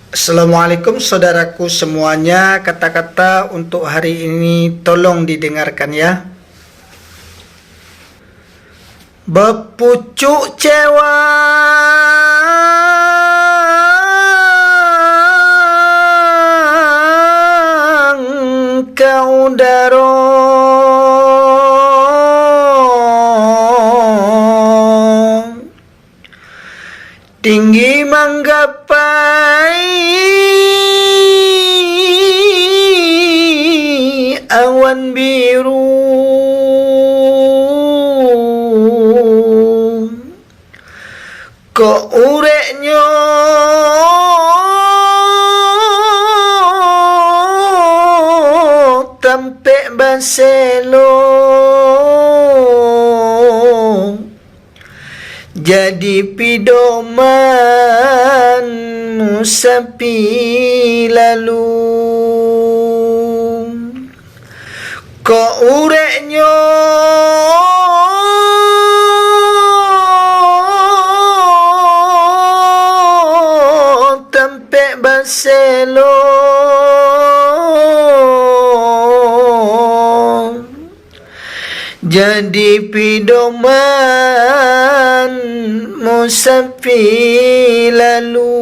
Assalamualaikum saudaraku semuanya. Kata-kata untuk hari ini tolong didengarkan ya. Bepucuk cewang kau darong tinggi menggapai awan biru, kok ureknya tampek baselo, jadi pidoman musapi lalu. Kok ureknya tampek baselo, jadi pidoman musapi lalu.